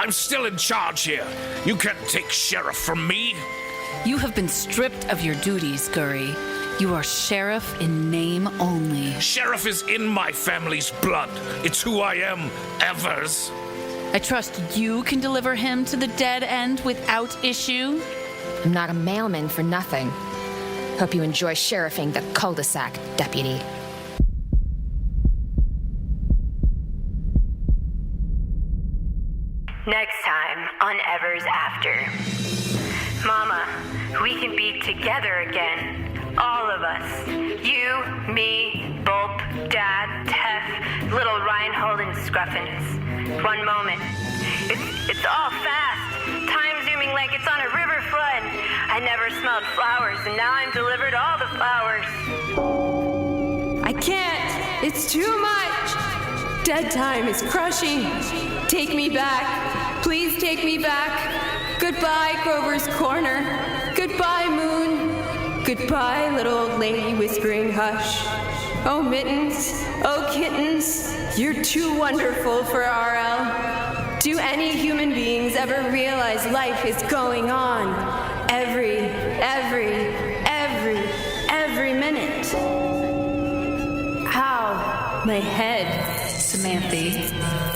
I'm still in charge here. You can't take sheriff from me. You have been stripped of your duties, Gurry. You are sheriff in name only. Sheriff is in my family's blood. It's who I am, Evers. I trust you can deliver him to the dead end without issue. I'm not a mailman for nothing. Hope you enjoy sheriffing the cul-de-sac, deputy. Next time on Evers After. Mama, we can be together again. All of us. You, me, Bulp, Dad, Tef, little Reinhold and Scruffins. One moment. It's all fast. Time zooming like it's on a river flood. I never smelled flowers, and now I'm delivered all the flowers. I can't. It's too much. Dead time is crushing. Take me back. Please take me back. Goodbye, Grover's Corner. Goodbye, Moon. Goodbye, little old lady whispering hush. Oh, mittens. Oh, kittens. You're too wonderful for RL. Do any human beings ever realize life is going on? Every minute. Ow, my head. Samantha,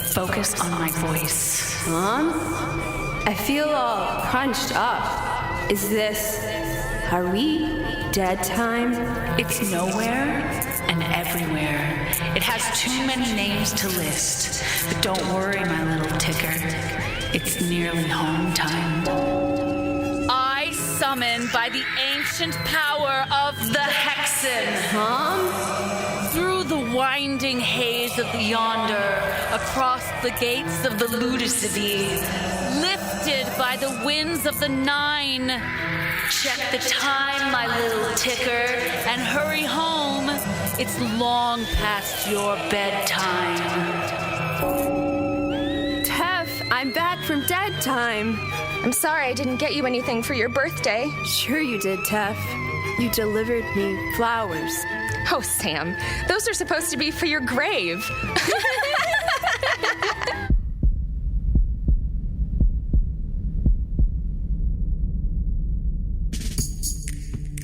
focus on my voice. Mom? I feel all crunched up. Is this... Are we dead time? It's nowhere and everywhere. It has too many names to list. But don't worry, my little ticker. It's nearly home time. I summon by the ancient power of the Hexen. Mom? Through the winding haze of the yonder, across the gates of the Ludicity, lifted by the winds of the Nine. Check the time, my little ticker, and hurry home. It's long past your bedtime. Tef, I'm back from dead time. I'm sorry I didn't get you anything for your birthday. Sure you did, Tef. You delivered me flowers. Oh, Sam, those are supposed to be for your grave.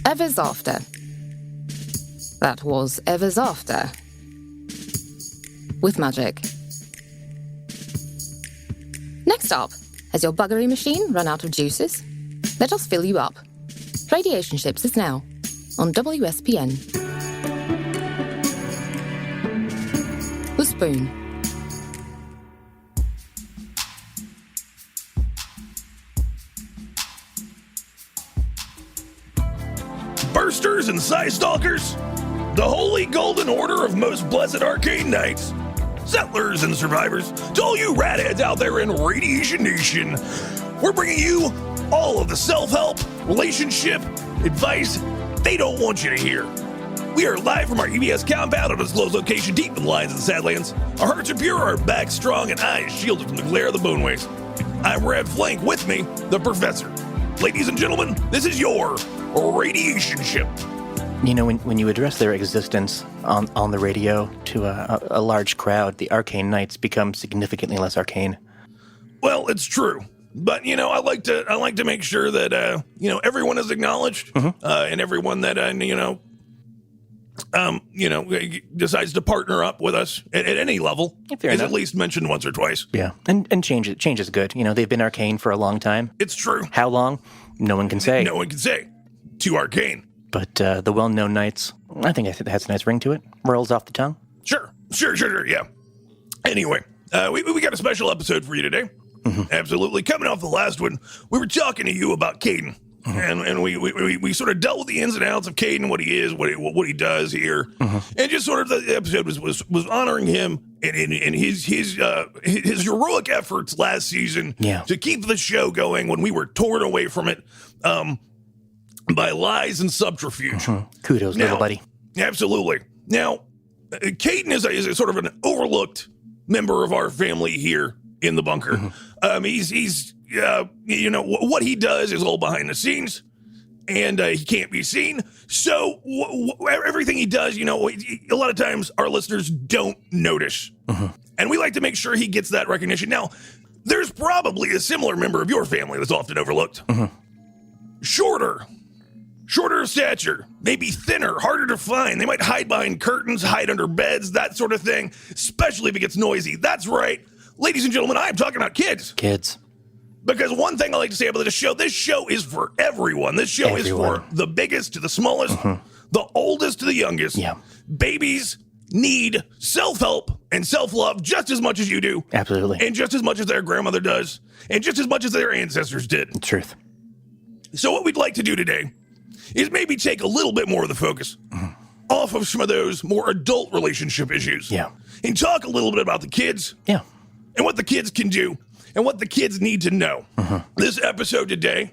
Evers After. That was Evers After. With magic. Next up, has your buggery machine run out of juices? Let us fill you up. Radiation Ships is now on WSPN. The Spoon. Bursters and Psy-Stalkers, the holy golden order of most blessed arcane knights, settlers and survivors, to all you radheads out there in Radiation Nation, we're bringing you all of the self-help, relationship, advice they don't want you to hear. We are live from our EBS compound at a closed location deep in the lines of the Sadlands. Our hearts are pure, our backs strong, and eyes shielded from the glare of the boneways. I'm Radd Flink, with me, the Professor. Ladies and gentlemen, this is your Radiation Ship. You know, when you address their existence on the radio to a large crowd, the arcane knights become significantly less arcane. Well, it's true. But, you know, I like to make sure that, everyone is acknowledged, and everyone that, decides to partner up with us at any level is at least mentioned once or twice. Yeah, and change is good. You know, they've been arcane for a long time. It's true. How long? No one can say. No one can say. Too arcane. But the well-known knights, I think it has a nice ring to it. Rolls off the tongue. Sure, yeah. Anyway, we got a special episode for you today. Mm-hmm. Absolutely. Coming off the last one, we were talking to you about Caden. Mm-hmm. And we sort of dealt with the ins and outs of Caden, what he is, what he does here, and just sort of the episode was honoring him and his heroic efforts last season to keep the show going when we were torn away from it by lies and subterfuge. Kudos, little buddy. Absolutely. Now, Caden is a sort of an overlooked member of our family here in the bunker. He's what he does is all behind the scenes, and he can't be seen. So everything he does, a lot of times our listeners don't notice. And we like to make sure he gets that recognition. Now, there's probably a similar member of your family that's often overlooked. Mm-hmm. Shorter of stature, maybe thinner, harder to find. They might hide behind curtains, hide under beds, that sort of thing, especially if it gets noisy. That's right. Ladies and gentlemen, I'm talking about kids. Kids. Because one thing I like to say about this show is for everyone. This show is for the biggest to the smallest, the oldest to the youngest. Yeah. Babies need self-help and self-love just as much as you do. Absolutely. And just as much as their grandmother does. And just as much as their ancestors did. Truth. So what we'd like to do today is maybe take a little bit more of the focus off of some of those more adult relationship issues. Yeah. And talk a little bit about the kids. Yeah. And what the kids can do. And what the kids need to know. This episode today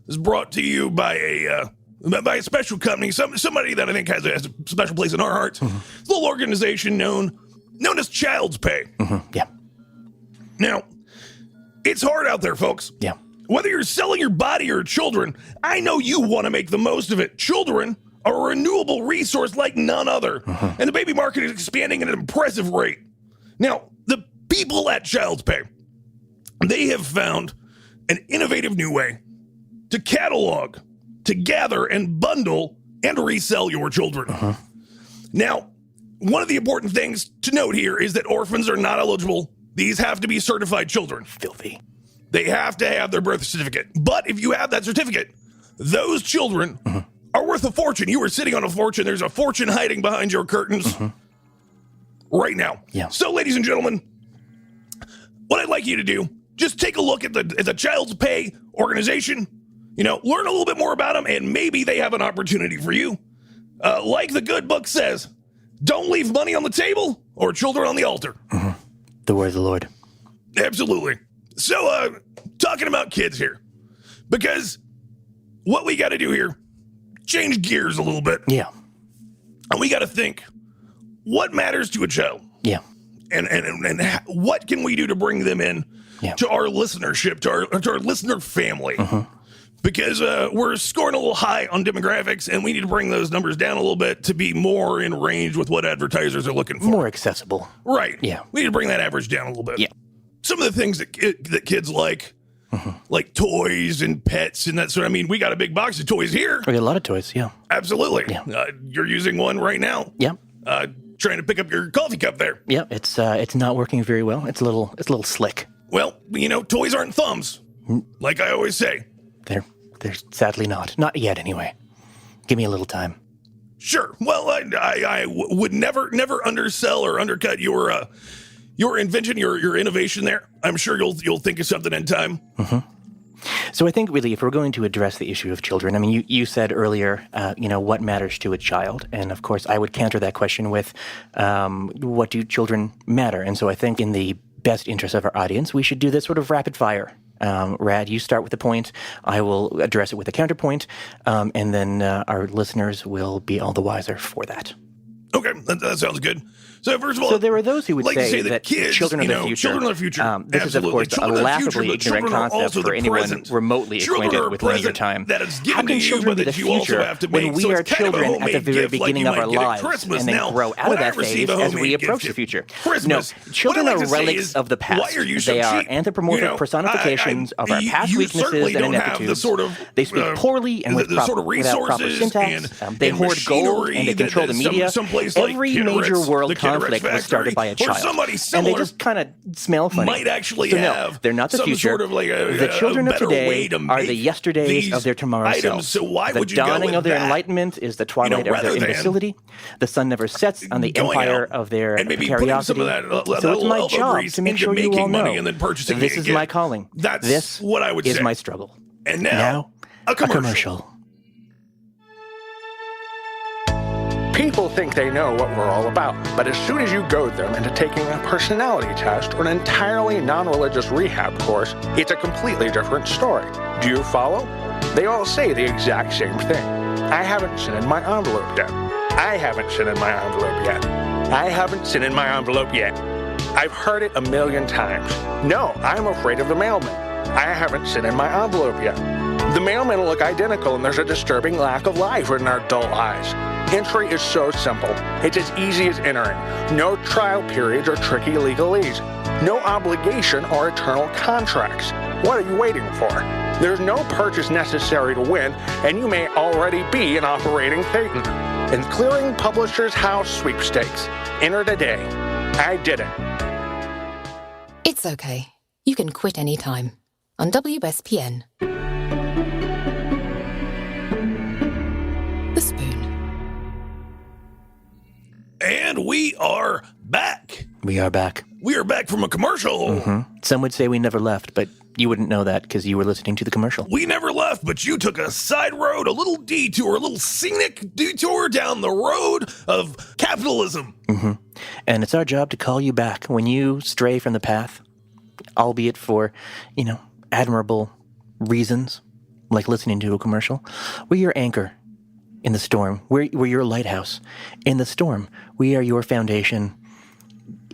is brought to you by a special company, somebody that I think has a special place in our hearts. It's a little organization known as Child's Pay. Yeah. Now, it's hard out there, folks. Yeah. Whether you're selling your body or children, I know you want to make the most of it. Children are a renewable resource like none other. And the baby market is expanding at an impressive rate. Now, the people at Child's Pay, they have found an innovative new way to catalog, to gather and bundle and resell your children. Now, one of the important things to note here is that orphans are not eligible. These have to be certified children. Filthy. They have to have their birth certificate. But if you have that certificate, those children are worth a fortune. You are sitting on a fortune. There's a fortune hiding behind your curtains right now. Yeah. So, ladies and gentlemen, what I'd like you to do, just take a look at the Child's Pay organization, learn a little bit more about them, and maybe they have an opportunity for you. Like the good book says, don't leave money on the table or children on the altar. The word of the Lord. Absolutely. So, talking about kids here, because what we got to do here, change gears a little bit. Yeah. And we got to think, what matters to a child? Yeah. And what can we do to bring them in to our listenership, to our listener family? Because we're scoring a little high on demographics, and we need to bring those numbers down a little bit to be more in range with what advertisers are looking for. More accessible. Right. Yeah. We need to bring that average down a little bit. Yeah. Some of the things that kids like toys and pets and that sort of, we got a big box of toys here. We got a lot of toys, yeah. Absolutely. Yeah. You're using one right now. Yeah. Trying to pick up your coffee cup there. Yeah, it's not working very well. It's a little slick. Well, toys aren't thumbs. Like I always say. They're sadly not. Not yet, anyway. Give me a little time. Sure. Well, I would never undersell or undercut your invention, your innovation there. I'm sure you'll think of something in time. So I think really, if we're going to address the issue of children, you said earlier, what matters to a child, and of course I would counter that question with, what do children matter? And so I think in the best interest of our audience, we should do this sort of rapid fire. Radd, you start with a point. I will address it with a counterpoint, and then our listeners will be all the wiser for that. Okay, that sounds good. So first of all, so there are those who would say that kids, children are the future. Children are the future. This is, of course, a laughably ignorant concept for anyone remotely acquainted with linear time. How can children be the future when we are children at the very beginning of our lives and then grow out of that phase as we approach the future? No, children are relics of the past. They are anthropomorphic personifications of our past weaknesses and ineptitudes. They speak poorly and without proper syntax. They hoard gold and they control the media. Every major world conflict was started by a child, and they just kind of smell funny. Might actually no, they're not the future. Sort of the children of today are the yesterdays of their tomorrow selves. So why the would you dawning go of their that? enlightenment is the twilight of their imbecility. The sun never sets on the empire of their precariosity. So it's my job to make sure you all know this is my calling. This is my struggle. And now a commercial. People think they know what we're all about, but as soon as you goad them into taking a personality test or an entirely non-religious rehab course, it's a completely different story. Do you follow? They all say the exact same thing. I haven't sent in my envelope yet. I haven't sent in my envelope yet. I haven't sent in my envelope yet. I've heard it a million times. No, I'm afraid of the mailman. I haven't sent in my envelope yet. The mailmen look identical, and there's a disturbing lack of life in our dull eyes. Entry is so simple. It's as easy as entering. No trial periods or tricky legalese. No obligation or eternal contracts. What are you waiting for? There's no purchase necessary to win, and you may already be an operating Thetan. In Clearing Publishers House Sweepstakes. Enter today. I did it. It's okay. You can quit anytime. On WSPN. The Spoon. And we are back. We are back. We are back from a commercial. Mm-hmm. Some would say we never left, but you wouldn't know that because you were listening to the commercial. We never left, but you took a side road, a little detour, a little scenic detour down the road of capitalism. Mm-hmm. And it's our job to call you back when you stray from the path, albeit for, admirable reasons, like listening to a commercial. We're your anchor in the storm. We're your lighthouse in the storm. We are your foundation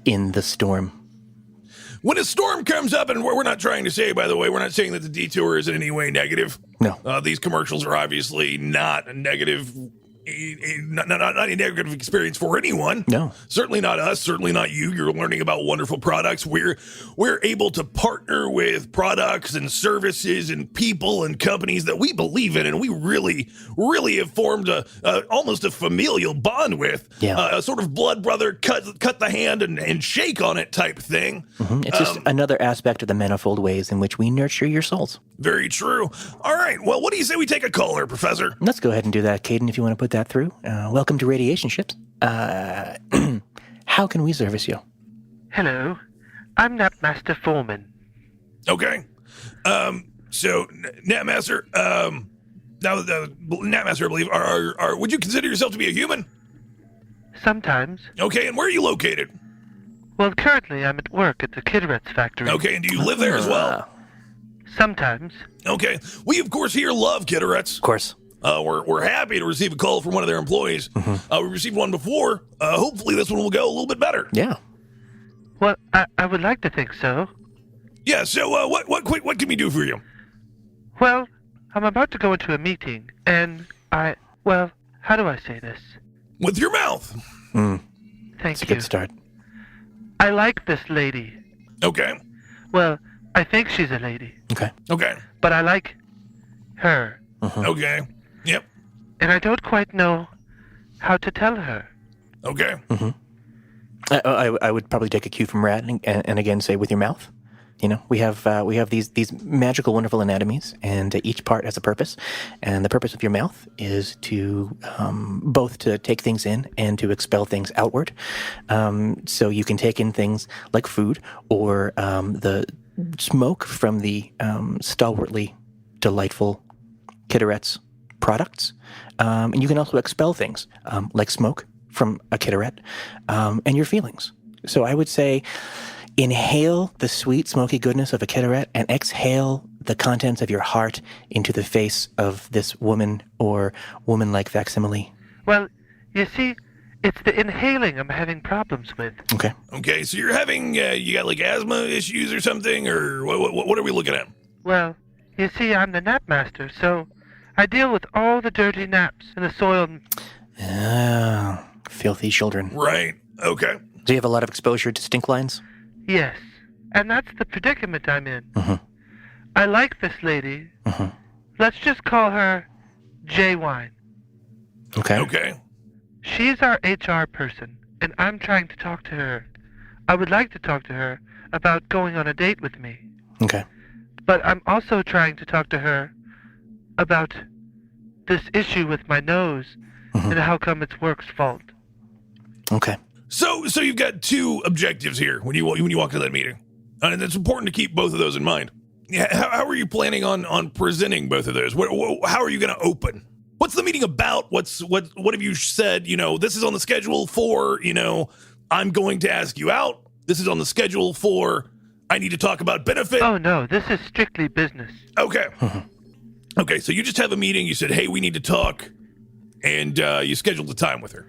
in the storm. When a storm comes up, and we're not trying to say, by the way, we're not saying that the detour is in any way negative. No. These commercials are obviously not a negative, not a negative experience for anyone. No. Certainly not us, certainly not you. You're learning about wonderful products. We're able to partner with products and services and people and companies that we believe in, and we really, really have formed almost a familial bond with. Yeah. A sort of blood brother, cut the hand and shake on it type thing. Mm-hmm. It's just another aspect of the manifold ways in which we nurture your souls. Very true. All right. Well, what do you say we take a caller, Professor? Let's go ahead and do that, Caden, if you want to put that through. Welcome to Radiation Ships. How can we service you? Hello. I'm Napmaster Foreman. Okay. So, Napmaster, Napmaster, I believe, are would you consider yourself to be a human? Sometimes. Okay, and where are you located? Well, currently I'm at work at the Kitterets factory. Okay, and do you live there as well? Sometimes. Okay. We, of course, here love Kitterets. Of course. We're happy to receive a call from one of their employees. Mm-hmm. We received one before. Hopefully this one will go a little bit better. Yeah. Well, I would like to think so. Yeah, so what can we do for you? Well, I'm about to go into a meeting, and how do I say this? With your mouth. Thank That's you. a good start. I like this lady. Okay. Well, I think she's a lady. Okay. But I like her. Uh-huh. Okay. Yep. And I don't quite know how to tell her. Okay. Mm-hmm. I would probably take a cue from Radd and again say with your mouth. We have these magical, wonderful anatomies, and each part has a purpose. And the purpose of your mouth is to both to take things in and to expel things outward. So you can take in things like food or the smoke from the stalwartly, delightful Kitterets products. And you can also expel things like smoke from a Kitteret and your feelings. So I would say inhale the sweet, smoky goodness of a Kitteret and exhale the contents of your heart into the face of this woman or woman-like facsimile. Well, you see, it's the inhaling I'm having problems with. Okay, so you're having, you got like asthma issues or something, or what are we looking at? Well, you see, I'm the Napmaster, so I deal with all the dirty naps in the soil. Ah, filthy children. Right, okay. Do you have a lot of exposure to stink lines? Yes, and that's the predicament I'm in. Mm-hmm. I like this lady. Mm-hmm. Let's just call her J. Wine. Okay. She's our HR person, and I'm trying to talk to her. I would like to talk to her about going on a date with me. Okay. But I'm also trying to talk to her about this issue with my nose and how come it's work's fault. Okay. So you've got two objectives here when you walk into that meeting, and it's important to keep both of those in mind. How are you planning on presenting both of those? How are you going to open? What's the meeting about? What have you said? This is on the schedule for. I'm going to ask you out. This is on the schedule for. I need to talk about benefit. Oh no, this is strictly business. Okay. Okay, so you just have a meeting. You said, hey, we need to talk, and you scheduled the time with her.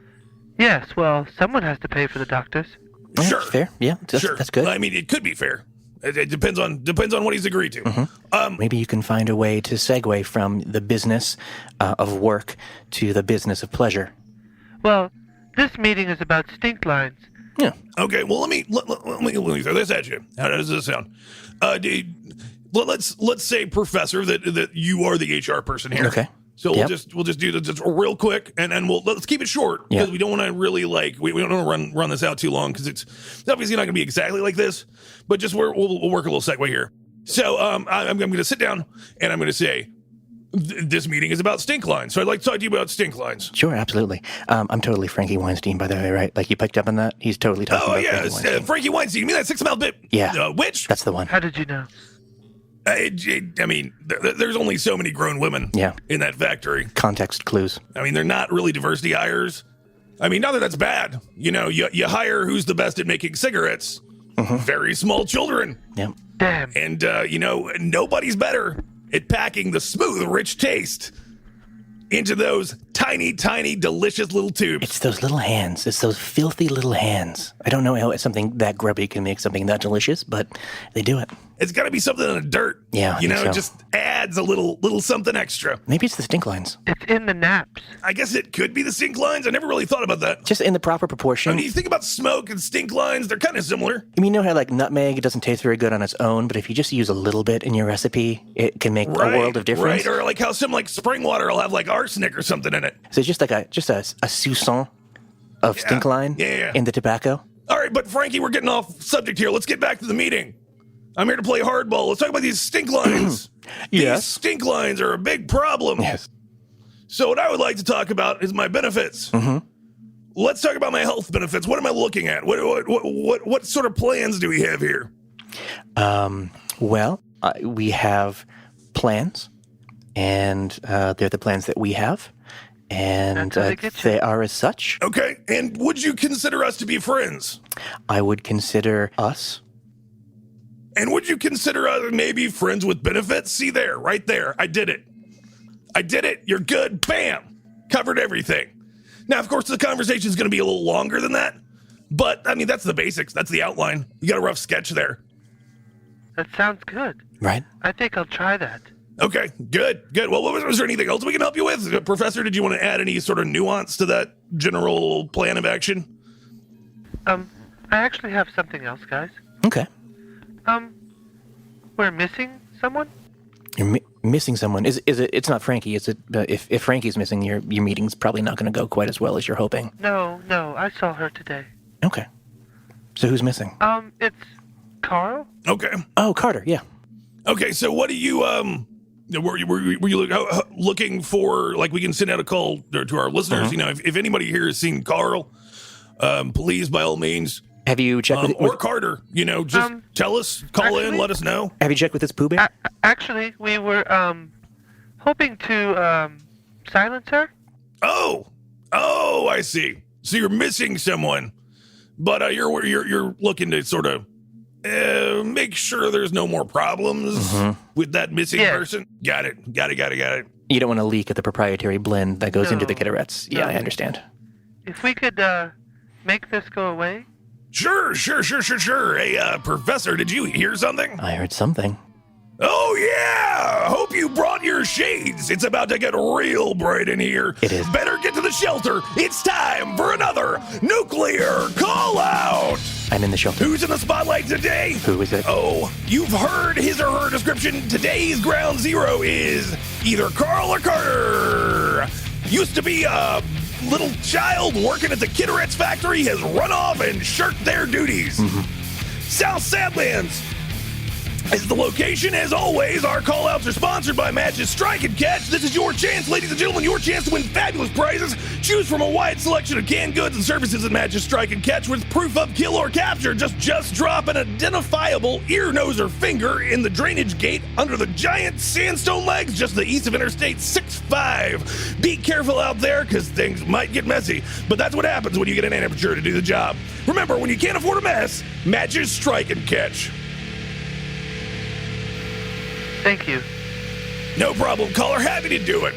Yes, well, someone has to pay for the doctors. Yeah, Sure. Fair. Yeah, that's good. I mean, it could be fair. It depends on what he's agreed to. Maybe you can find a way to segue from the business of work to the business of pleasure. Well, this meeting is about stink lines, Yeah. Okay, well, let me throw this at you. How does this sound? Let's say, Professor, that you are the HR person here. Okay. So we'll just do this real quick, and let's keep it short because we don't want to really we don't want to run this out too long because it's obviously not going to be exactly like this, but just we'll work a little segue here. So I'm going to sit down and I'm going to say this meeting is about stink lines. So I'd like to talk to you about stink lines. Sure, absolutely. I'm totally Frankie Weinstein, by the way, right? Like you picked up on that? He's totally talking about Frankie Weinstein. Frankie Weinstein. You mean that 6-mouth bit? Yeah. Witch? That's the one. How did you know? I mean, there's only so many grown women in that factory. Context clues. I mean, they're not really diversity hires. I mean, not that that's bad. You know, you hire who's the best at making cigarettes. Very small children. Yeah. Damn. And, nobody's better at packing the smooth, rich taste into those tiny, tiny, delicious little tubes. It's those little hands. It's those filthy little hands. I don't know how something that grubby can make something that delicious, but they do it. It's got to be something in the dirt. Yeah, it just adds a little something extra. Maybe it's the stink lines. It's in the naps. I guess it could be the stink lines. I never really thought about that. Just in the proper proportion. I mean, you think about smoke and stink lines, they're kind of similar. I mean, you know how like nutmeg doesn't taste very good on its own, but if you just use a little bit in your recipe, it can make a world of difference. Right, or like how some like spring water will have like arsenic or something in it. So it's just like a soupçon of stink line in the tobacco. All right, but Frankie, we're getting off subject here. Let's get back to the meeting. I'm here to play hardball. Let's talk about these stink lines. Yes. These stink lines are a big problem. Yes. So what I would like to talk about is my benefits. Let's talk about my health benefits. What am I looking at? What sort of plans do we have here? Well, we have plans, and they're the plans that we have, and they are as such. Okay, and would you consider us to be friends? I would consider us. And would you consider us maybe friends with benefits? See there, right there. I did it. You're good. Bam. Covered everything. Now, of course, the conversation is going to be a little longer than that. But, I mean, that's the basics. That's the outline. You got a rough sketch there. That sounds good. Right. I think I'll try that. Okay, good. Well, was there anything else we can help you with? Professor, did you want to add any sort of nuance to that general plan of action? I actually have something else, guys. Okay. We're missing someone? You're missing someone. Is it? It's not Frankie. Is it? If Frankie's missing, your meeting's probably not going to go quite as well as you're hoping. No. I saw her today. Okay. So who's missing? It's Carl. Okay. Oh, Carter. Yeah. Okay. So what do you were you looking for? Like we can send out a call to our listeners. You know, if anybody here has seen Carl, please by all means. Have you checked with Carter? You know, just tell us, call in, let us know. Have you checked with his Pooh Bear? Actually, we were hoping to silence her. Oh, I see. So you're missing someone, but you're looking to sort of make sure there's no more problems with that missing person. Got it. You don't want to leak at the proprietary blend that goes into the Kitterettes. Yeah, I understand. If we could make this go away. Sure. Hey, Professor, did you hear something? I heard something. Oh, yeah! Hope you brought your shades. It's about to get real bright in here. It is. Better get to the shelter. It's time for another nuclear call-out. I'm in the shelter. Who's in the spotlight today? Who is it? Oh, you've heard his or her description. Today's ground zero is either Carl or Carter. Used to be a little child working at the Kitterettes factory, has run off and shirked their duties. South Sadlands is the location. As always, our call-outs are sponsored by Matches Strike and Catch. This is your chance, ladies and gentlemen, your chance to win fabulous prizes. Choose from a wide selection of canned goods and services at Matches Strike and Catch with proof of kill or capture. Just drop an identifiable ear, nose, or finger in the drainage gate under the giant sandstone legs just to the east of Interstate 65. Be careful out there because things might get messy, but that's what happens when you get an amateur to do the job. Remember, when you can't afford a mess, Matches Strike and Catch. Thank you. No problem, caller. Happy to do it.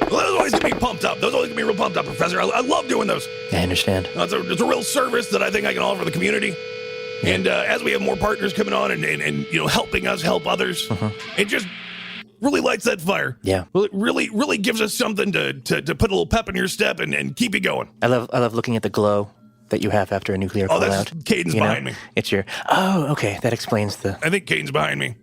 Well, those always get me pumped up. Those always get me real pumped up, Professor. I love doing those. I understand. It's a real service that I think I can offer the community. And as we have more partners coming on and helping us help others, it just really lights that fire. Yeah. Well, it really gives us something to put a little pep in your step and keep you going. I love looking at the glow that you have after a nuclear fallout. That's Caden's behind me. It's your... Oh, okay. That explains the... I think Caden's behind me.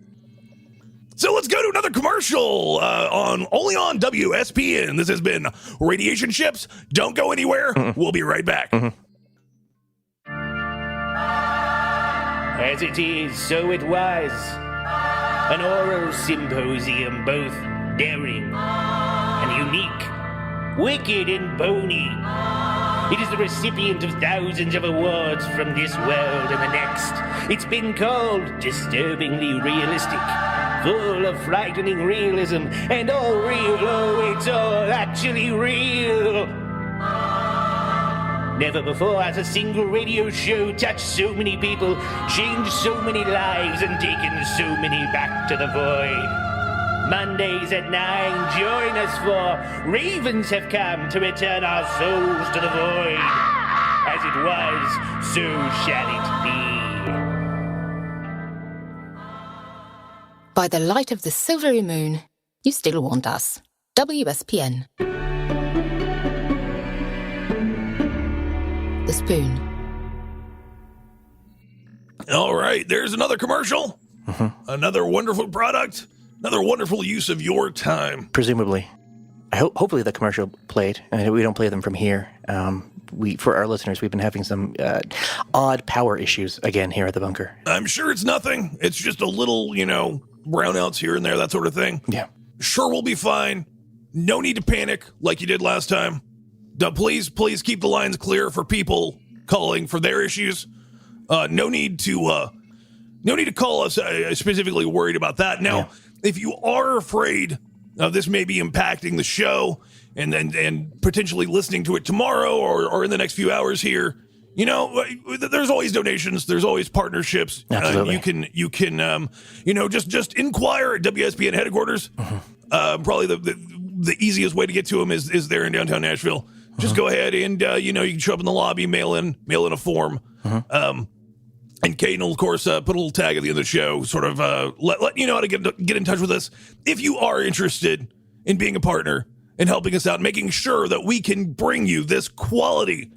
So let's go to another commercial only on WSPN. This has been Radiation Ships. Don't go anywhere. We'll be right back. As it is, so it was. An oral symposium, both daring and unique, wicked and bony. It is the recipient of thousands of awards from this world and the next. It's been called disturbingly realistic, full of frightening realism, and all real, oh, it's all actually real. Never before has a single radio show touched so many people, changed so many lives, and taken so many back to the void. Mondays at 9, join us for Ravens Have Come to return our souls to the void. As it was, so shall it be. By the light of the silvery moon, you still want us. WSPN. The Spoon. All right, there's another commercial. Another wonderful product. Another wonderful use of your time. Presumably. Hopefully the commercial played. We don't play them from here. For our listeners, we've been having some odd power issues again here at the bunker. I'm sure it's nothing. It's just a little, brownouts here and there, that sort of thing. Yeah. Sure, we'll be fine. No need to panic like you did last time. Please keep the lines clear for people calling for their issues. No need to call us specifically worried about that. Now, if you are afraid this may be impacting the show and potentially listening to it tomorrow or in the next few hours here, there's always donations. There's always partnerships. Absolutely. You can just inquire at WSPN headquarters. Probably the easiest way to get to them is there in downtown Nashville. Just go ahead and you can show up in the lobby, mail in a form. And Caden will, of course, put a little tag at the end of the show, sort of let you know how to get in touch with us if you are interested in being a partner and helping us out, making sure that we can bring you this quality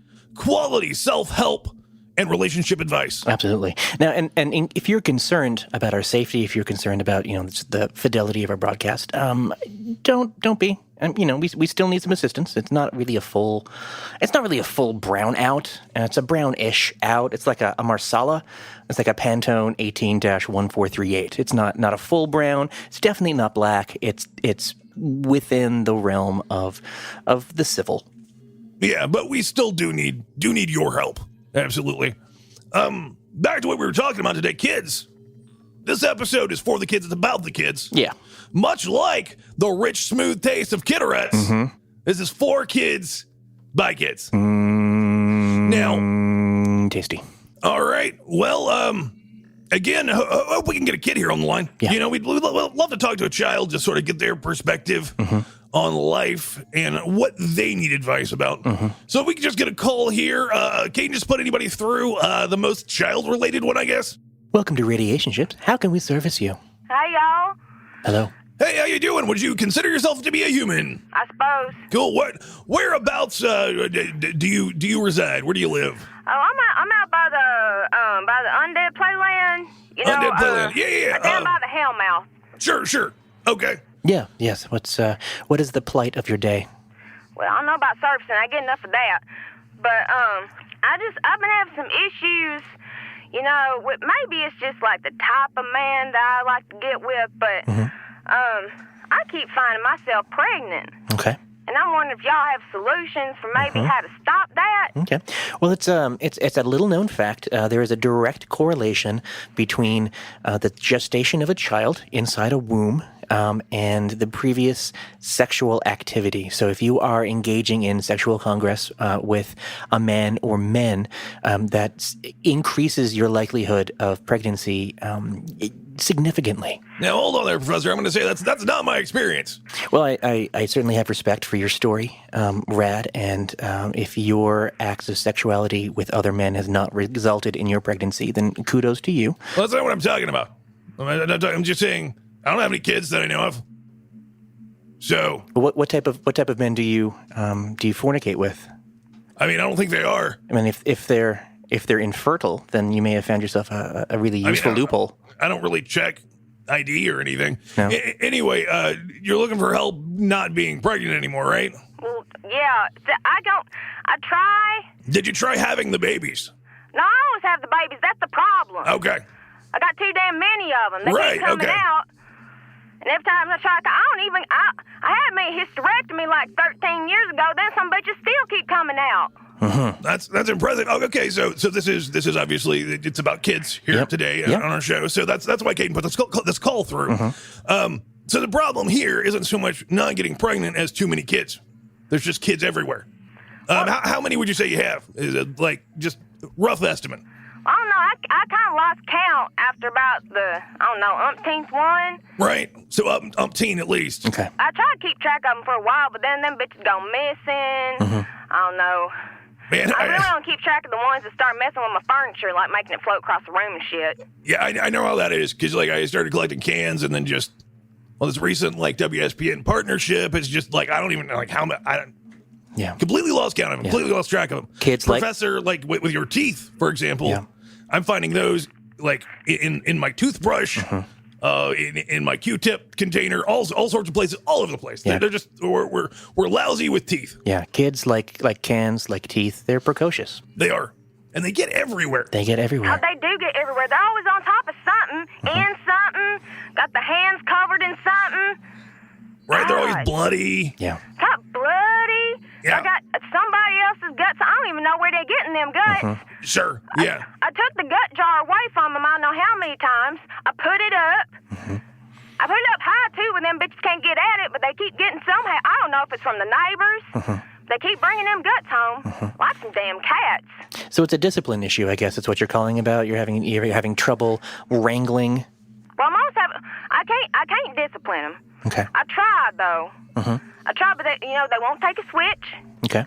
self-help and relationship advice. Absolutely. Now, and if you're concerned about our safety, if you're concerned about the fidelity of our broadcast, don't be. We still need some assistance. It's not really a full brown out. It's a brownish out. It's like a Marsala. It's like a Pantone 18-1438. It's not a full brown. It's definitely not black. It's within the realm of the civil. Yeah, but we still do need your help. Absolutely. Back to what we were talking about today, kids. This episode is for the kids. It's about the kids. Yeah. Much like the rich, smooth taste of Kitterettes, this is for kids, by kids. Now, tasty. All right. Well, again, hope we can get a kid here on the line. Yeah. We'd love to talk to a child, just sort of get their perspective on life and what they need advice about. So if we could just get a call here, can't you just put anybody through the most child-related one, I guess? Welcome to Radiation Ships. How can we service you? Hey, y'all. Hello. Hey, how you doing? Would you consider yourself to be a human? I suppose. Cool. Whereabouts do you reside? Where do you live? Oh, I'm out by the undead playland. Undead playland. Yeah. Down by the Hellmouth. Sure. Okay. Yeah. Yes. What is the plight of your day? Well, I don't know about surfacing. I get enough of that. But I've been having some issues. Maybe it's just like the type of man that I like to get with, but I keep finding myself pregnant. Okay. And I'm wondering if y'all have solutions for maybe how to stop that. Okay. Well, it's a little known fact. There is a direct correlation between the gestation of a child inside a womb and the previous sexual activity. So if you are engaging in sexual congress with a man or men, that increases your likelihood of pregnancy significantly. Now, hold on there, Professor. I'm going to say that's not my experience. Well, I certainly have respect for your story, Radd, and if your acts of sexuality with other men has not resulted in your pregnancy, then kudos to you. Well, that's not what I'm talking about. I'm just saying I don't have any kids that I know of. So, what type of men do you fornicate with? I mean, I don't think they are. I mean, if they're infertile, then you may have found yourself a really useful loophole. I don't really check ID or anything. No. Anyway, you're looking for help not being pregnant anymore, right? Well, yeah. I try. Did you try having the babies? No, I always have the babies. That's the problem. Okay. I got too damn many of them. They keep coming out. And every time I try, I had me a hysterectomy like 13 years ago. Then some bitches still keep coming out. Mm-hmm. That's impressive. Oh, okay, so this is obviously, it's about kids here today on our show. So that's why Caden put this call through. Mm-hmm. So the problem here isn't so much not getting pregnant as too many kids. There's just kids everywhere. How many would you say you have? Is it like just rough estimate? I don't know. I kind of lost count after about the, umpteenth one. Right. So umpteen at least. Okay. I tried to keep track of them for a while, but then them bitches go missing. Mm-hmm. I don't know. Man, I really don't keep track of the ones that start messing with my furniture, like making it float across the room and shit. Yeah, I know how that is, because like I started collecting cans, and then just, this recent like WSPN partnership, it's just like I don't even know like how much completely lost count of them, completely lost track of them. Kids, Professor, like with your teeth, for example, I'm finding those like in my toothbrush. Mm-hmm. In my Q-tip container, all sorts of places, all over the place. Yeah. They're just we're lousy with teeth. Yeah, kids like cans, like teeth. They're precocious. They are, and they get everywhere. Oh, they do get everywhere. They're always on top of something, in something. Got the hands covered in something. Right, they're always bloody. Yeah. Not bloody. Yeah. I got somebody else's guts. I don't even know where they're getting them guts. Mm-hmm. Sure. Yeah. I took the gut jar away from them. I don't know how many times. I put it up. Mm-hmm. I put it up high too, when them bitches can't get at it, but they keep getting somehow. I don't know if it's from the neighbors. Mm-hmm. They keep bringing them guts home, like some damn cats. So it's a discipline issue, I guess. That's what you're calling about. You're having trouble wrangling. Well, I can't discipline them. Okay. I tried though. Mm-hmm. I tried, but they won't take a switch. Okay.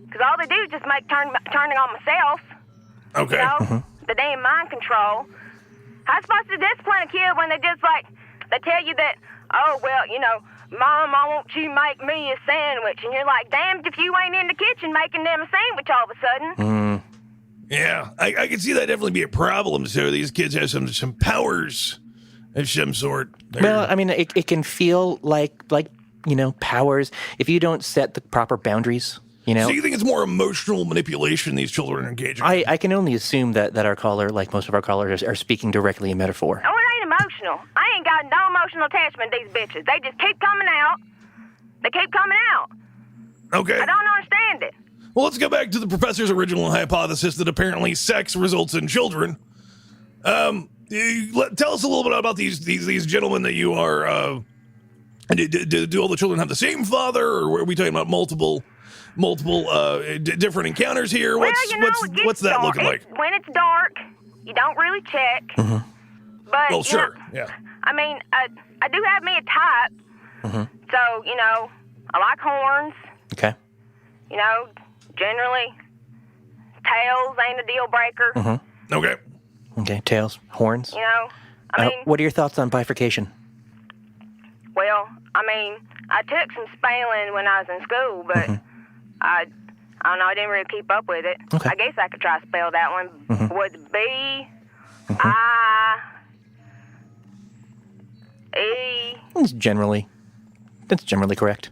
Because all they do is just make turning on myself. Okay. You know, the damn mind control. How am I supposed to discipline a kid when they tell you that, oh, well, Mom, I want you to make me a sandwich. And you're like, damned if you ain't in the kitchen making them a sandwich all of a sudden. Yeah, I can see that definitely be a problem. So these kids have some powers of some sort. Well, I mean, it can feel like powers if you don't set the proper boundaries. So you think it's more emotional manipulation these children are engaging in? I can only assume that our caller, like most of our callers, are speaking directly in metaphor. Oh, it ain't emotional. I ain't got no emotional attachment to these bitches. They just keep coming out. They keep coming out. Okay. I don't understand it. Well, let's go back to the professor's original hypothesis that apparently sex results in children. Tell us a little bit about these gentlemen that you are. Do all the children have the same father, or are we talking about multiple different encounters here? What's that looking like? When it's dark, you don't really check. Mm-hmm. But well, sure, yeah. I mean, I do have me a type. Mm-hmm. So I like horns. Okay. Generally, tails ain't a deal breaker. Mm-hmm. Okay. Okay, tails, horns. I mean, what are your thoughts on bifurcation? Well, I mean, I took some spelling when I was in school, but I don't know, I didn't really keep up with it. Okay. I guess I could try to spell that one. With B, I, E. That's generally correct.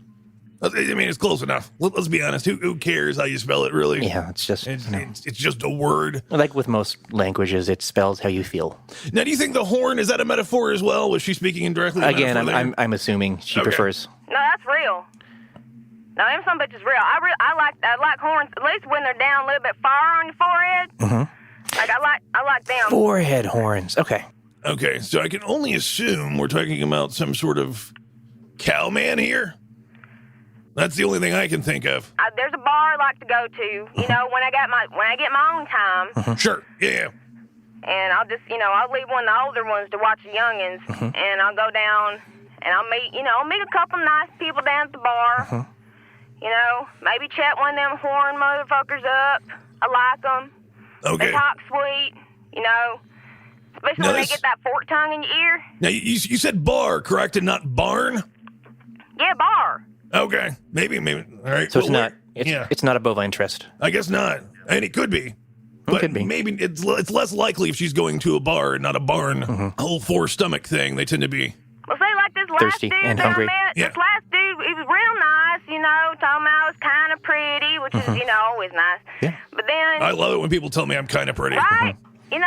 I mean, it's close enough. Let's be honest. Who cares how you spell it, really? Yeah, it's just it's just a word. Like with most languages, it spells how you feel. Now, do you think the horn, is that a metaphor as well? Was she speaking indirectly? Again, I'm assuming she prefers. No, that's real. No, them some bitches real. I like horns, at least when they're down a little bit far on your forehead. Mm-hmm. Like I like them. Forehead horns. Okay. Okay, so I can only assume we're talking about some sort of cowman here. That's the only thing I can think of. There's a bar I like to go to, when I get my own time. Sure, yeah. And I'll just, I'll leave one of the older ones to watch the youngins, and I'll go down and I'll meet a couple nice people down at the bar. Maybe chat one of them horn motherfuckers up. I like them. Okay. They talk sweet, especially when they get that fork tongue in your ear. Now you said bar, correct, and not barn? Yeah, bar. Okay, maybe. All right. So It's not a bovine tryst. I guess not. And it could be. But could be. Maybe it's less likely if she's going to a bar and not a barn. Whole 4-stomach thing. They tend to be. Well, see, like this last Thirsty dude and that hungry. I met, this last dude, he was real nice, told me I was kind of pretty, which is, always nice. Yeah. But then... I love it when people tell me I'm kind of pretty. Right? You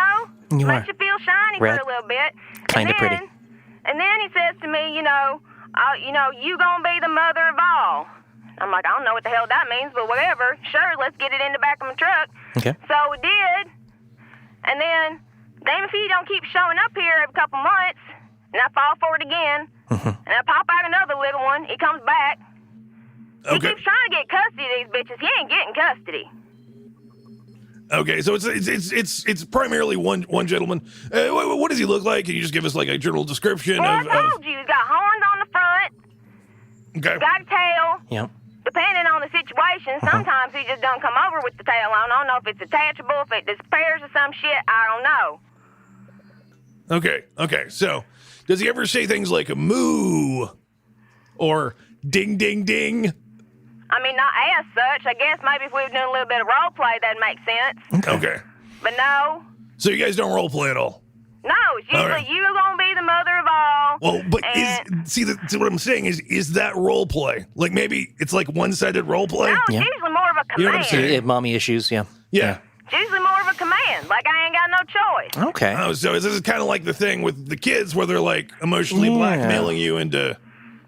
Makes you feel shiny Radd. for a little bit. Kind of pretty. And then he says to me, you gonna be the mother of all. I'm like, I don't know what the hell that means, but whatever. Sure, let's get it in the back of my truck. Okay. So we did. And then, damn if he don't keep showing up here every couple months, and I fall for it again, and I pop out another little one, he comes back. He keeps trying to get custody of these bitches. He ain't getting custody. Okay, so it's primarily one gentleman. What does he look like? Can you just give us like a general description? Well, I told you, he's got horns on the front. Okay. He's got a tail. Yep. Depending on the situation, sometimes he just don't come over with the tail on. I don't know if it's attachable, if it disappears or some shit. I don't know. Okay. So, does he ever say things like a moo or ding, ding, ding? I mean, not as such. I guess maybe if we were doing a little bit of role play, that'd make sense. Okay. But no. So you guys don't role play at all? No, it's usually you're gonna be the mother of all. Well, but see what I'm saying is that role play? Like maybe it's like one-sided role play? No, it's usually more of a command. You know what I'm saying? Mommy issues, yeah. Yeah. It's usually more of a command. Like I ain't got no choice. Okay. Oh, so this is kind of like the thing with the kids where they're like emotionally blackmailing you into...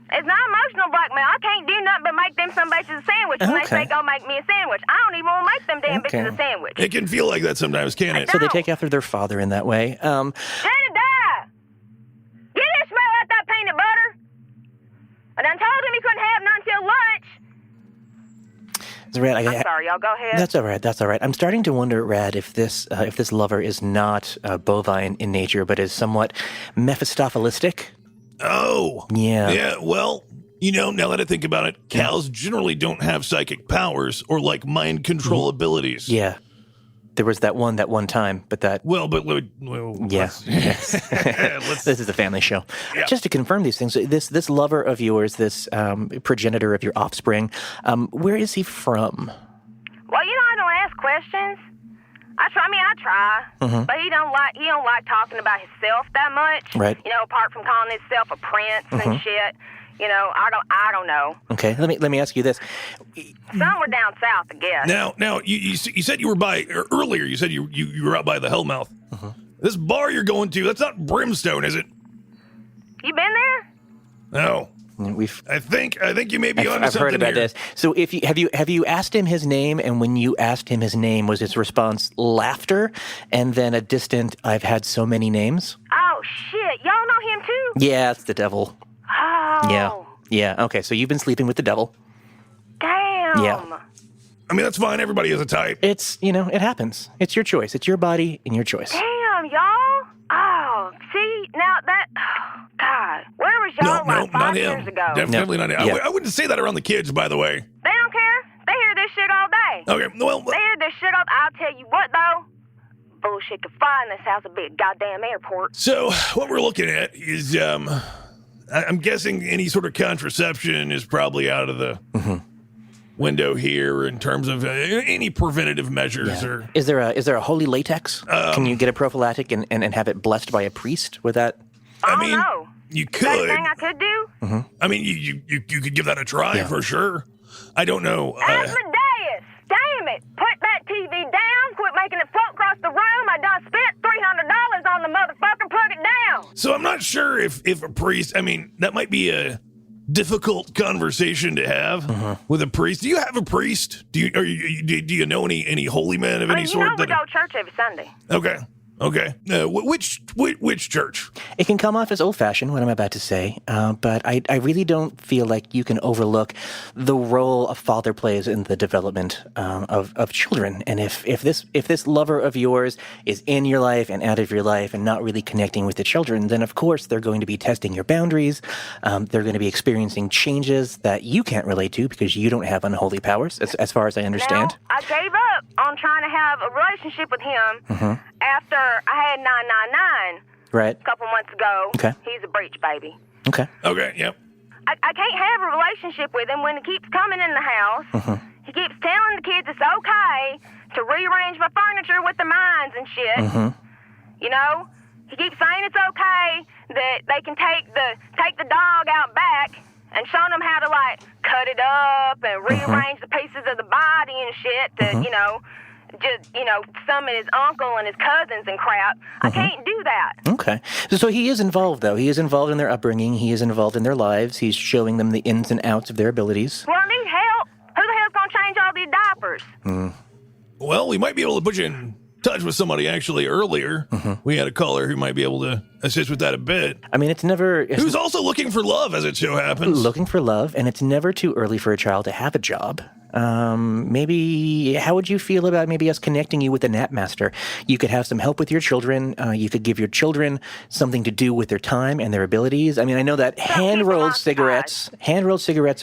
It's not emotional blackmail. I can't do nothing but make them some bitches a sandwich when they say go make me a sandwich. I don't even want to make them damn bitches a sandwich. It can feel like that sometimes, can't it? So they take after their father in that way. Jenna, die! You didn't smell like that peanut butter. I done told him he couldn't have none till lunch. Radd, I'm sorry, y'all. Go ahead. That's all right. I'm starting to wonder, Radd, if this lover is not bovine in nature, but is somewhat Mephistophelistic. Oh. Yeah. Yeah, well, now that I think about it, cows generally don't have psychic powers or, like, mind control abilities. Yeah. There was that one time, but that... Well, yes. This is a family show. Yeah. Just to confirm these things, this lover of yours, this progenitor of your offspring, where is he from? Well, I don't ask questions. I try, but he don't like talking about himself that much. Right. Apart from calling himself a prince and shit. I don't know. Okay, let me ask you this. Somewhere down south, I guess. Now you said you were earlier. You said you were out by the Hellmouth. This bar you're going to, that's not Brimstone, is it? You been there? No. I think you may be onto something. I've heard about this. So have you asked him his name, and when you asked him his name, was his response laughter and then a distant "I've had so many names"? Oh shit! Y'all know him too? Yeah, it's the devil. Oh. Yeah. Okay, so you've been sleeping with the devil. Damn. Yeah. I mean, that's fine. Everybody has a type. It's it happens. It's your choice. It's your body and your choice. Damn, y'all. Oh, see now that. God, where was y'all like 5 years ago? Definitely not him. Yeah. I wouldn't say that around the kids, by the way. They don't care. They hear this shit all day. Okay, well... They hear this shit all... I'll tell you what, though. Bullshit can fly in this house a big goddamn airport. So, what we're looking at is, I'm guessing any sort of contraception is probably out of the window here in terms of any preventative measures. Yeah. Or Is there a holy latex? Can you get a prophylactic and have it blessed by a priest with that? I mean, know. You could. Is that anything I could do? I mean, you could give that a try for sure. I don't know. Amadeus! Damn it! Put that TV down! Quit making it float across the room! I done spent $300 on the motherfucker! Put it down! So I'm not sure if a priest... I mean, that might be a difficult conversation to have with a priest. Do you have a priest? Do you know any holy men of any sort? We go to church every Sunday. Okay. Which church? It can come off as old-fashioned, what I'm about to say, but I really don't feel like you can overlook the role a father plays in the development of children. And if this lover of yours is in your life and out of your life and not really connecting with the children, then of course they're going to be testing your boundaries. They're going to be experiencing changes that you can't relate to because you don't have unholy powers, as far as I understand. Now, I gave up on trying to have a relationship with him after I had 999 right. a couple months ago. Okay. He's a breech baby. Okay. Okay, yep. I can't have a relationship with him when he keeps coming in the house he keeps telling the kids it's okay to rearrange my furniture with the mines and shit. You know, he keeps saying it's okay that they can take the dog out back and showing them how to, like, cut it up and rearrange the pieces of the body and shit to, you know, just, you know, summon his uncle and his cousins and crap. I can't do that. Okay. So he is involved, though. He is involved in their upbringing. He is involved in their lives. He's showing them the ins and outs of their abilities. Well, I need help. Who the hell's going to change all these diapers? Well, we might be able to put you in touch with somebody actually earlier. We had a caller who might be able to assist with that a bit. I mean, who's also looking for love, as it so happens. Looking for love, and it's never too early for a child to have a job. Maybe, how would you feel about maybe us connecting you with a nap master? You could have some help with your children. You could give your children something to do with their time and their abilities. I mean, I know that hand-rolled cigarettes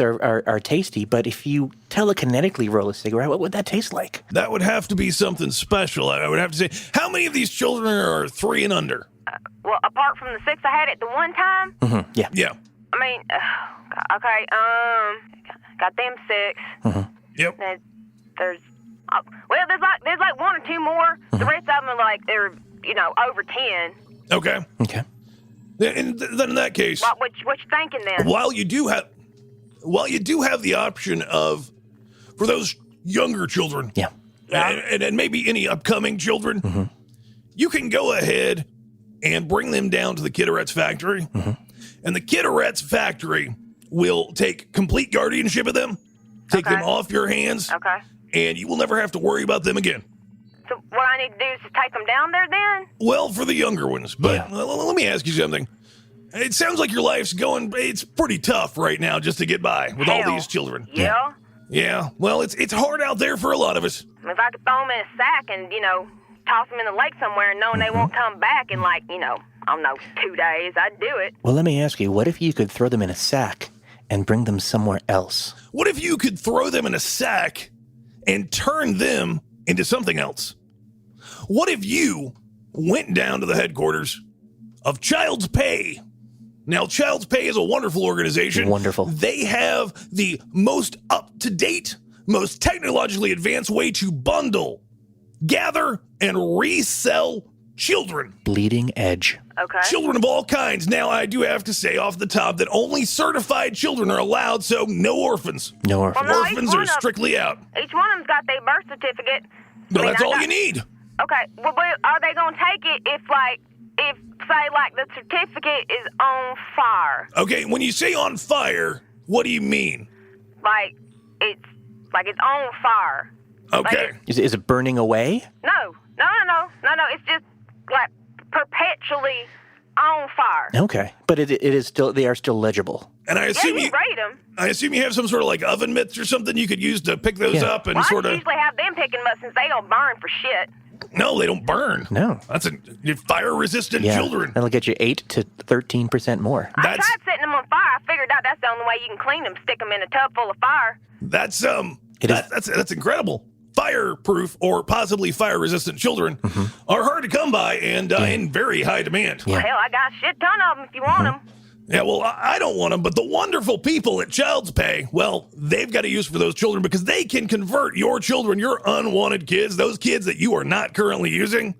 are tasty, but if you telekinetically roll a cigarette, what would that taste like? That would have to be something special. I would have to say, how many of these children are 3 and under? Well, apart from the 6 I had at the one time? Yeah. I mean, okay, got them 6. Yep. There's there's like 1 or 2 more. The rest of them are like, they're, you know, over 10. Okay. Then in that case, What you thinking then? While you do have the option of, for those younger children, and maybe any upcoming children, you can go ahead and bring them down to the Kitterettes factory, and the Kitterettes factory will take complete guardianship of them, take them off your hands, and you will never have to worry about them again. So what I need to do is just take them down there then? Well, for the younger ones, but let me ask you something. It sounds like your life's it's pretty tough right now just to get by with all these children. Yeah? Yeah, well, it's hard out there for a lot of us. If I could throw them in a sack and, you know, toss them in the lake somewhere and knowing they won't come back in, like, you know, I don't know, 2 days, I'd do it. Well, let me ask you, what if you could throw them in a sack and bring them somewhere else? What if you could throw them in a sack and turn them into something else? What if you went down to the headquarters of Child's Pay? Now, Child's Pay is a wonderful organization. Wonderful. They have the most up-to-date, most technologically advanced way to bundle, gather, and resell children. Bleeding edge. Okay. Children of all kinds. Now, I do have to say off the top that only certified children are allowed, so no orphans. No orphans. Well, no, orphans are strictly out. Each one of them's got their birth certificate. Well, that's all you need. Okay. Well, but are they going to take it if, say, the certificate is on fire? Okay, when you say on fire, what do you mean? It's on fire. Okay. Is it burning away? No. It's just, perpetually on fire. Okay. But they are still legible. And I assume you rate them. I assume you have some sort of oven mitts or something you could use to pick those up and I sort of. usually have them picking them up since they don't burn for shit. No, they don't burn. No. That's fire-resistant children. That'll get you 8 to 13% more. I tried setting them on fire. I figured out that's the only way you can clean them. Stick them in a tub full of fire. That's incredible. Fireproof or possibly fire-resistant children are hard to come by and in very high demand. Yeah. Hell, I got a shit ton of them if you want them. Yeah, well, I don't want them, but the wonderful people at Child's Pay, well, they've got a use for those children because they can convert your children, your unwanted kids, those kids that you are not currently using,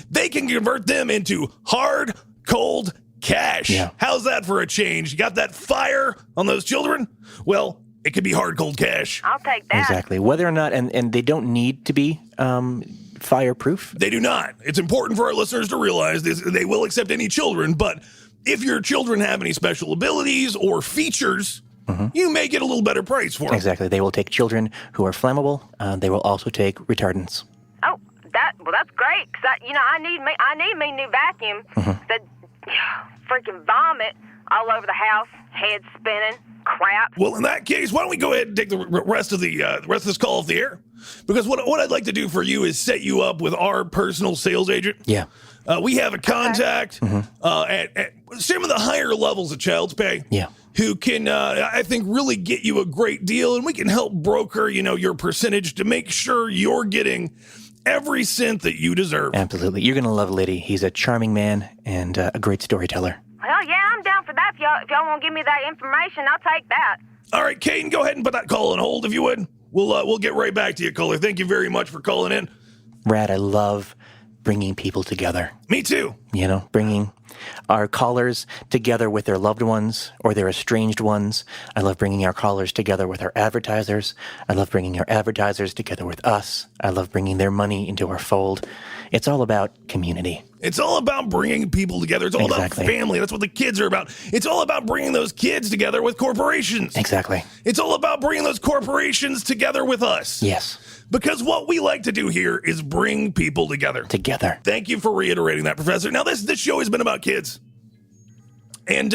they can convert them into hard, cold cash. Yeah. How's that for a change? You got that fire on those children? Well, it could be hard, cold cash. I'll take that. Exactly. Whether or not, and they don't need to be fireproof. They do not. It's important for our listeners to realize this. They will accept any children, but if your children have any special abilities or features, you may get a little better price for them. Exactly. They will take children who are flammable. They will also take retardants. Oh, that's great. Cause I need me new vacuum. That freaking vomit all over the house, head spinning, crap. Well, in that case, why don't we go ahead and take the rest of this call off the air? Because what I'd like to do for you is set you up with our personal sales agent. Yeah. We have a contact at some of the higher levels of Child's Pay. Yeah. Who can, I think, really get you a great deal, and we can help broker, your percentage to make sure you're getting every cent that you deserve. Absolutely. You're going to love Liddy. He's a charming man and a great storyteller. Well, yeah, I'm down for that. If y'all want to give me that information, I'll take that. All right, Caden, go ahead and put that call on hold, if you would. we'll get right back to you, caller. Thank you very much for calling in. Radd, I love bringing people together. Me too. You know, bringing our callers together with their loved ones or their estranged ones. I love bringing our callers together with our advertisers. I love bringing our advertisers together with us. I love bringing their money into our fold. It's all about community. It's all about bringing people together. It's all about family. That's what the kids are about. It's all about bringing those kids together with corporations. Exactly. It's all about bringing those corporations together with us. Yes. Because what we like to do here is bring people together. Together. Thank you for reiterating that, Professor. Now, this show has been about kids. And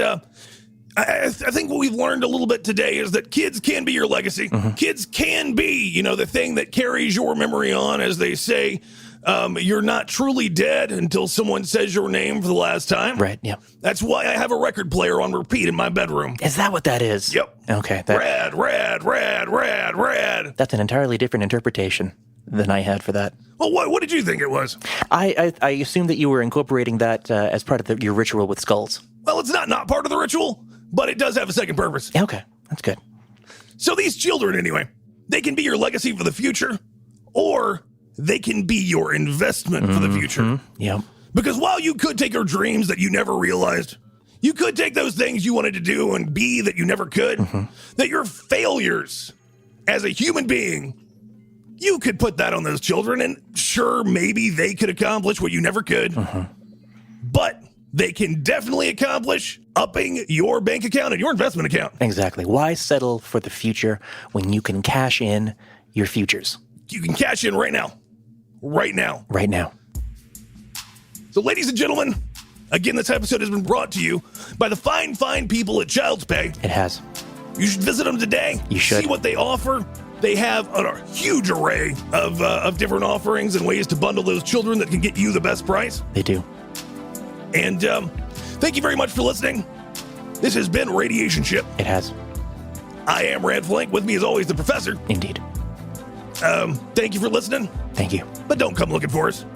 I think what we've learned a little bit today is that kids can be your legacy. Mm-hmm. Kids can be, the thing that carries your memory on, as they say. You're not truly dead until someone says your name for the last time. Right, yeah. That's why I have a record player on repeat in my bedroom. Is that what that is? Yep. Okay. Radd. That's an entirely different interpretation than I had for that. Well, what did you think it was? I assumed that you were incorporating that as part of your ritual with skulls. Well, it's not part of the ritual, but it does have a second purpose. Okay, that's good. So these children, anyway, they can be your legacy for the future, or they can be your investment for the future. Yeah. Because while you could take your dreams that you never realized, you could take those things you wanted to do and be that you never could, that your failures as a human being, you could put that on those children, and sure, maybe they could accomplish what you never could, but they can definitely accomplish upping your bank account and your investment account. Exactly. Why settle for the future when you can cash in your futures? You can cash in right now. Right now. Right now. So, ladies and gentlemen, again, this episode has been brought to you by the fine people at Child's Pay. It has. You should visit them today. You should. See what they offer. They have a huge array of different offerings and ways to bundle those children that can get you the best price. They do. And thank you very much for listening. This has been Radiation Ship. It has. I am Radd Flink. With me, as always, the Professor. Indeed. Thank you for listening. Thank you. But don't come looking for us.